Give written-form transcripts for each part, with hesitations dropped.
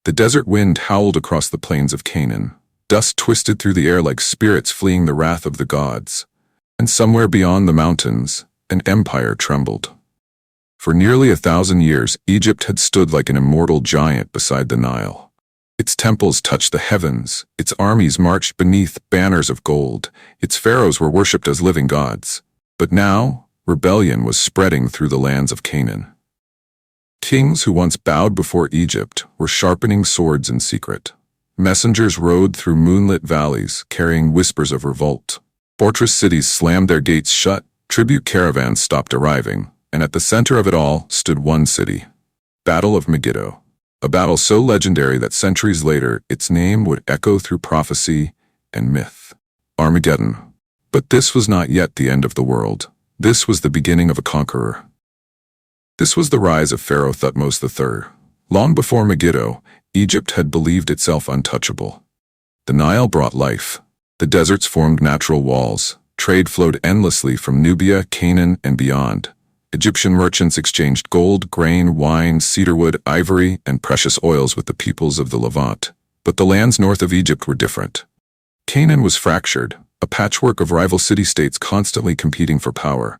The desert wind howled across the plains of Canaan. Dust twisted through the air like spirits fleeing the wrath of the gods. And somewhere beyond the mountains, an empire trembled. For nearly 1,000 years, Egypt had stood like an immortal giant beside the Nile. Its temples touched the heavens, its armies marched beneath banners of gold, its pharaohs were worshipped as living gods. But now, rebellion was spreading through the lands of Canaan. Kings who once bowed before Egypt were sharpening swords in secret. Messengers rode through moonlit valleys, carrying whispers of revolt. Fortress cities slammed their gates shut, tribute caravans stopped arriving, and at the center of it all stood one city. Battle of Megiddo. A battle so legendary that centuries later its name would echo through prophecy and myth. Armageddon. But this was not yet the end of the world. This was the beginning of a conqueror. This was the rise of Pharaoh Thutmose III. Long before Megiddo, Egypt had believed itself untouchable. The Nile brought life. The deserts formed natural walls. Trade flowed endlessly from Nubia, Canaan, and beyond. Egyptian merchants exchanged gold, grain, wine, cedarwood, ivory, and precious oils with the peoples of the Levant. But the lands north of Egypt were different. Canaan was fractured, a patchwork of rival city-states constantly competing for power.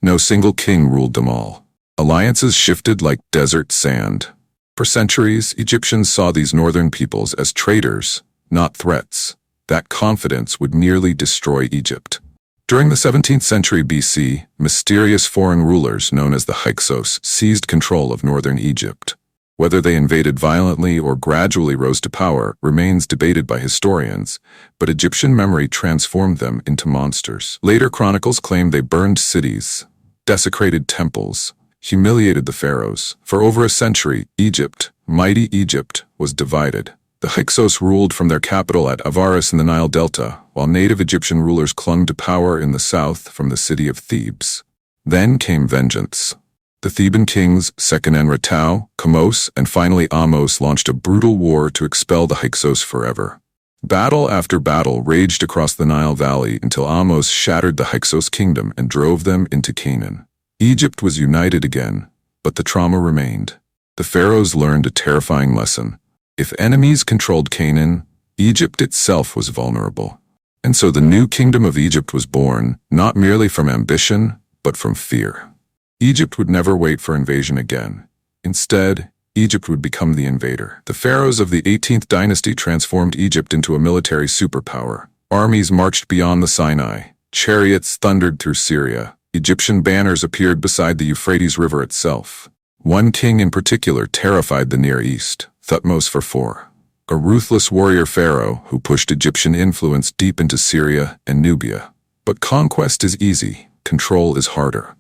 No single king ruled them all. Alliances shifted like desert sand. For centuries, Egyptians saw these northern peoples as traitors, not threats. That confidence would nearly destroy Egypt. During the 17th century BC, mysterious foreign rulers known as the Hyksos seized control of northern Egypt. Whether they invaded violently or gradually rose to power remains debated by historians, but Egyptian memory transformed them into monsters. Later chronicles claim they burned cities, desecrated temples, humiliated the pharaohs. For over a century, Egypt, mighty Egypt, was divided. The Hyksos ruled from their capital at Avaris in the Nile Delta, while native Egyptian rulers clung to power in the south from the city of Thebes. Then came vengeance. The Theban kings Seqenenretau, Kamose, and finally Ahmose launched a brutal war to expel the Hyksos forever. Battle after battle raged across the Nile Valley until Ahmose shattered the Hyksos kingdom and drove them into Canaan. Egypt was united again, but the trauma remained. The pharaohs learned a terrifying lesson. If enemies controlled Canaan, Egypt itself was vulnerable. And so the new kingdom of Egypt was born, not merely from ambition, but from fear. Egypt would never wait for invasion again. Instead, Egypt would become the invader. The pharaohs of the 18th dynasty transformed Egypt into a military superpower. Armies marched beyond the Sinai. Chariots thundered through Syria. Egyptian banners appeared beside the Euphrates River itself. One king in particular terrified the Near East, Thutmose IV, a ruthless warrior pharaoh who pushed Egyptian influence deep into Syria and Nubia. But conquest is easy, control is harder.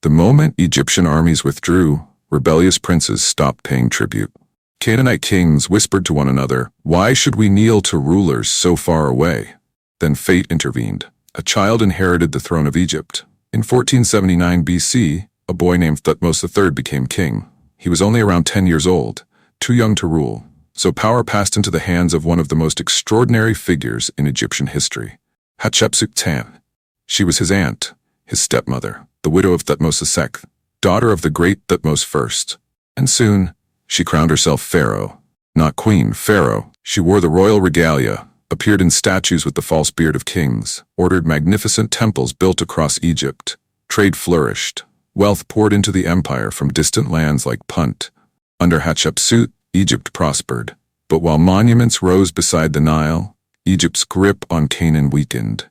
The moment Egyptian armies withdrew, rebellious princes stopped paying tribute. Canaanite kings whispered to one another, "Why should we kneel to rulers so far away?" Then fate intervened. A child inherited the throne of Egypt. In 1479 BC, a boy named Thutmose III became king. He was only around 10 years old, too young to rule, so power passed into the hands of one of the most extraordinary figures in Egyptian history, Hatshepsut. She was his aunt, his stepmother, the widow of Thutmose II, daughter of the great Thutmose I. And soon, she crowned herself pharaoh. Not queen, pharaoh. She wore the royal regalia, appeared in statues with the false beard of kings, ordered magnificent temples built across Egypt. Trade flourished. Wealth poured into the empire from distant lands like Punt. Under Hatshepsut, Egypt prospered. But while monuments rose beside the Nile, Egypt's grip on Canaan weakened.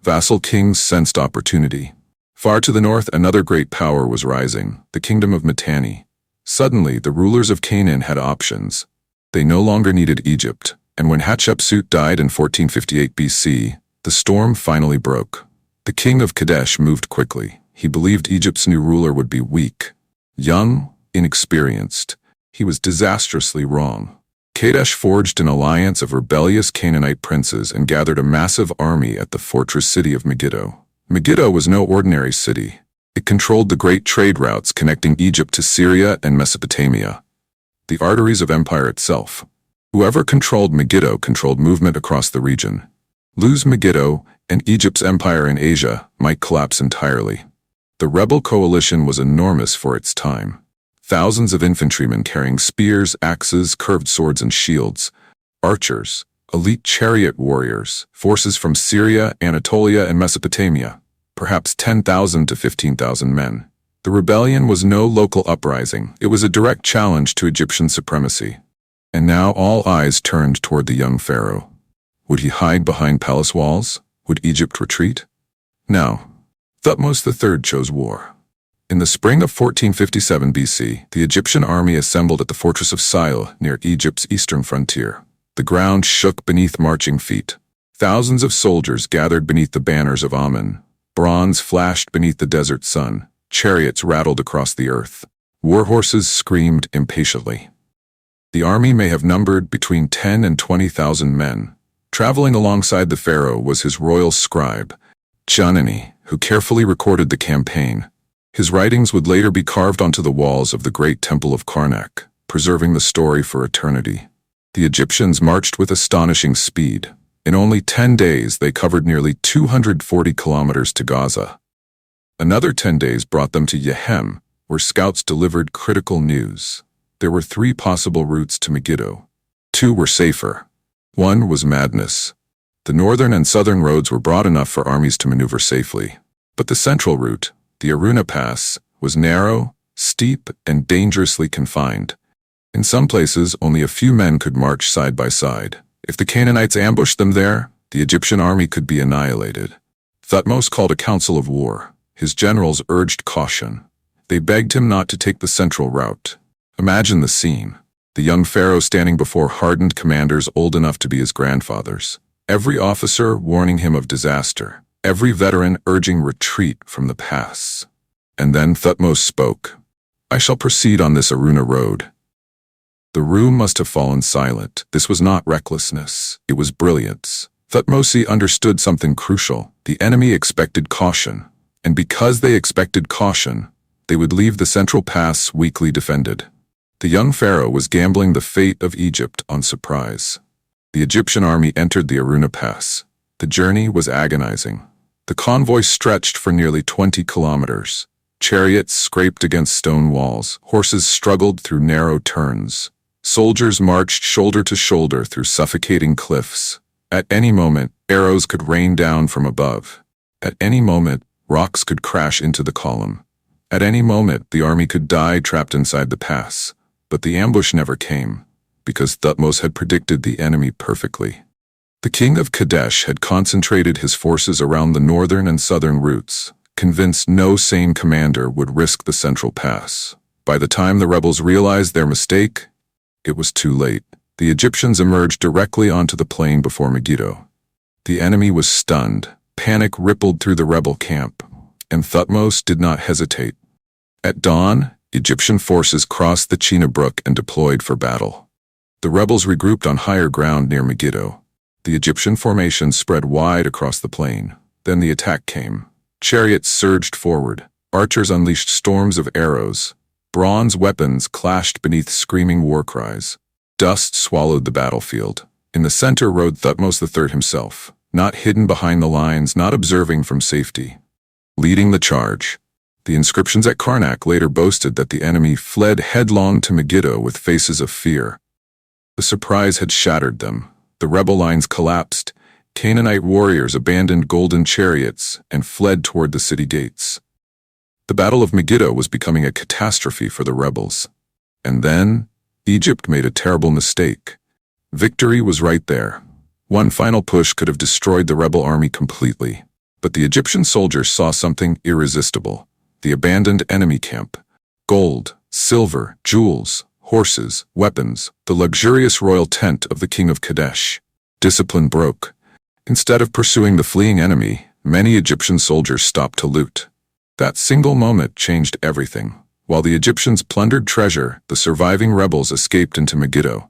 Vassal kings sensed opportunity. Far to the north, another great power was rising, the kingdom of Mitanni. Suddenly, the rulers of Canaan had options. They no longer needed Egypt. And when Hatshepsut died in 1458 BC, the storm finally broke. The king of Kadesh moved quickly. He believed Egypt's new ruler would be weak, young, inexperienced. He was disastrously wrong. Kadesh forged an alliance of rebellious Canaanite princes and gathered a massive army at the fortress city of Megiddo. Megiddo was no ordinary city. It controlled the great trade routes connecting Egypt to Syria and Mesopotamia, the arteries of empire itself. Whoever controlled Megiddo controlled movement across the region. Lose Megiddo, and Egypt's empire in Asia might collapse entirely. The rebel coalition was enormous for its time. Thousands of infantrymen carrying spears, axes, curved swords, and shields. Archers, elite chariot warriors, forces from Syria, Anatolia, and Mesopotamia. Perhaps 10,000 to 15,000 men. The rebellion was no local uprising. It was a direct challenge to Egyptian supremacy. And now all eyes turned toward the young pharaoh. Would he hide behind palace walls? Would Egypt retreat? No. Thutmose III chose war. In the spring of 1457 BC, the Egyptian army assembled at the fortress of Sile near Egypt's eastern frontier. The ground shook beneath marching feet. Thousands of soldiers gathered beneath the banners of Amun. Bronze flashed beneath the desert sun. Chariots rattled across the earth. War horses screamed impatiently. The army may have numbered between 10 and 20,000 men. Traveling alongside the pharaoh was his royal scribe, Janani, who carefully recorded the campaign. His writings would later be carved onto the walls of the great temple of Karnak, preserving the story for eternity. The Egyptians marched with astonishing speed. In only 10 days, they covered nearly 240 kilometers to Gaza. Another 10 days brought them to Yehem, where scouts delivered critical news. There were 3 possible routes to Megiddo. 2 were safer. 1 was madness. The northern and southern roads were broad enough for armies to maneuver safely. But the central route, the Aruna Pass, was narrow, steep, and dangerously confined. In some places, only a few men could march side by side. If the Canaanites ambushed them there, the Egyptian army could be annihilated. Thutmose called a council of war. His generals urged caution. They begged him not to take the central route. Imagine the scene. The young pharaoh standing before hardened commanders old enough to be his grandfathers. Every officer warning him of disaster. Every veteran urging retreat from the pass. And then Thutmose spoke. "I shall proceed on this Aruna road." The room must have fallen silent. This was not recklessness. It was brilliance. Thutmose understood something crucial. The enemy expected caution. And because they expected caution, they would leave the central pass weakly defended. The young pharaoh was gambling the fate of Egypt on surprise. The Egyptian army entered the Aruna Pass. The journey was agonizing. The convoy stretched for nearly 20 kilometers. Chariots scraped against stone walls. Horses struggled through narrow turns. Soldiers marched shoulder to shoulder through suffocating cliffs. At any moment, arrows could rain down from above. At any moment, rocks could crash into the column. At any moment, the army could die trapped inside the pass. But the ambush never came, because Thutmose had predicted the enemy perfectly. The king of Kadesh had concentrated his forces around the northern and southern routes, convinced no sane commander would risk the central pass. By the time the rebels realized their mistake, it was too late. The Egyptians emerged directly onto the plain before Megiddo. The enemy was stunned. Panic rippled through the rebel camp, and Thutmose did not hesitate. At dawn, Egyptian forces crossed the China Brook and deployed for battle. The rebels regrouped on higher ground near Megiddo. The Egyptian formation spread wide across the plain. Then the attack came. Chariots surged forward. Archers unleashed storms of arrows. Bronze weapons clashed beneath screaming war cries. Dust swallowed the battlefield. In the center rode Thutmose III himself, not hidden behind the lines, not observing from safety. Leading the charge. The inscriptions at Karnak later boasted that the enemy fled headlong to Megiddo with faces of fear. The surprise had shattered them. The rebel lines collapsed. Canaanite warriors abandoned golden chariots and fled toward the city gates. The Battle of Megiddo was becoming a catastrophe for the rebels. And then, Egypt made a terrible mistake. Victory was right there. One final push could have destroyed the rebel army completely. But the Egyptian soldiers saw something irresistible. The abandoned enemy camp. Gold, silver, jewels, horses, weapons, the luxurious royal tent of the king of Kadesh. Discipline broke. Instead of pursuing the fleeing enemy, many Egyptian soldiers stopped to loot. That single moment changed everything. While the Egyptians plundered treasure, the surviving rebels escaped into Megiddo.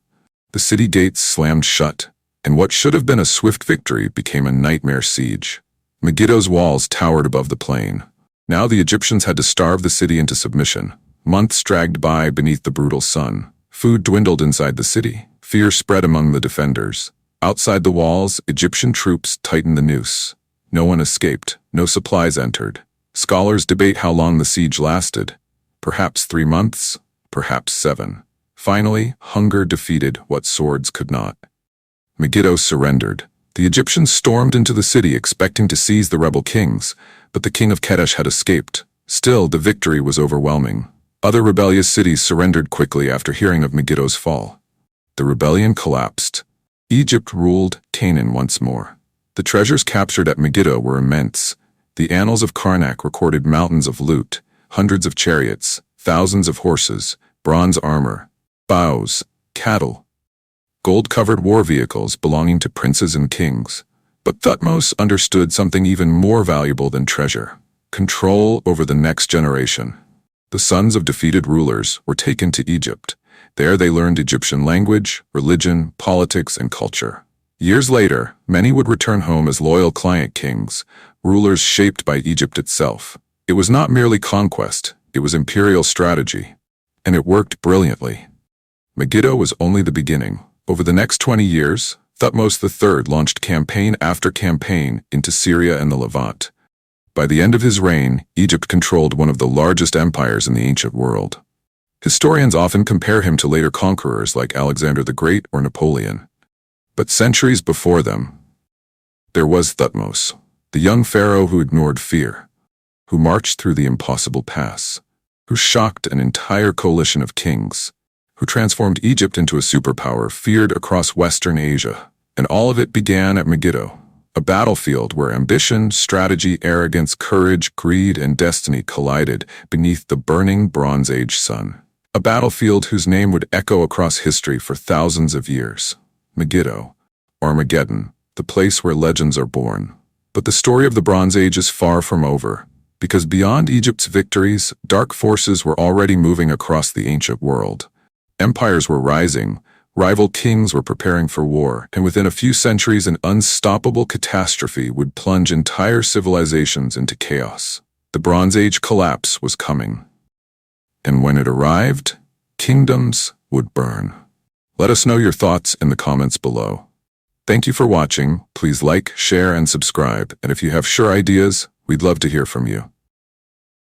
The city gates slammed shut, and what should have been a swift victory became a nightmare siege. Megiddo's walls towered above the plain. Now the Egyptians had to starve the city into submission. Months dragged by beneath the brutal sun. Food dwindled inside the city. Fear spread among the defenders. Outside the walls, Egyptian troops tightened the noose. No one escaped. No supplies entered. Scholars debate how long the siege lasted. Perhaps 3 months, perhaps 7. Finally, hunger defeated what swords could not. Megiddo surrendered. The Egyptians stormed into the city expecting to seize the rebel kings, but the king of Kadesh had escaped. Still, the victory was overwhelming. Other rebellious cities surrendered quickly after hearing of Megiddo's fall. The rebellion collapsed. Egypt ruled Canaan once more. The treasures captured at Megiddo were immense. The annals of Karnak recorded mountains of loot, hundreds of chariots, thousands of horses, bronze armor, bows, cattle, gold-covered war vehicles belonging to princes and kings. But Thutmose understood something even more valuable than treasure: control over the next generation. The sons of defeated rulers were taken to Egypt. There they learned Egyptian language, religion, politics, and culture. Years later, many would return home as loyal client kings, rulers shaped by Egypt itself. It was not merely conquest, it was imperial strategy. And it worked brilliantly. Megiddo was only the beginning. Over the next 20 years, Thutmose III launched campaign after campaign into Syria and the Levant. By the end of his reign, Egypt controlled one of the largest empires in the ancient world. Historians often compare him to later conquerors like Alexander the Great or Napoleon. But centuries before them, there was Thutmose, the young pharaoh who ignored fear, who marched through the impossible pass, who shocked an entire coalition of kings, who transformed Egypt into a superpower feared across Western Asia. And all of it began at Megiddo, a battlefield where ambition, strategy, arrogance, courage, greed, and destiny collided beneath the burning Bronze Age sun. A battlefield whose name would echo across history for thousands of years. Megiddo, Armageddon, the place where legends are born. But the story of the Bronze Age is far from over, because beyond Egypt's victories, dark forces were already moving across the ancient world. Empires were rising, rival kings were preparing for war, and within a few centuries an unstoppable catastrophe would plunge entire civilizations into chaos. The Bronze Age collapse was coming. And when it arrived, kingdoms would burn. Let us know your thoughts in the comments below. Thank you for watching. Please like, share, and subscribe. And if you have sure ideas, we'd love to hear from you.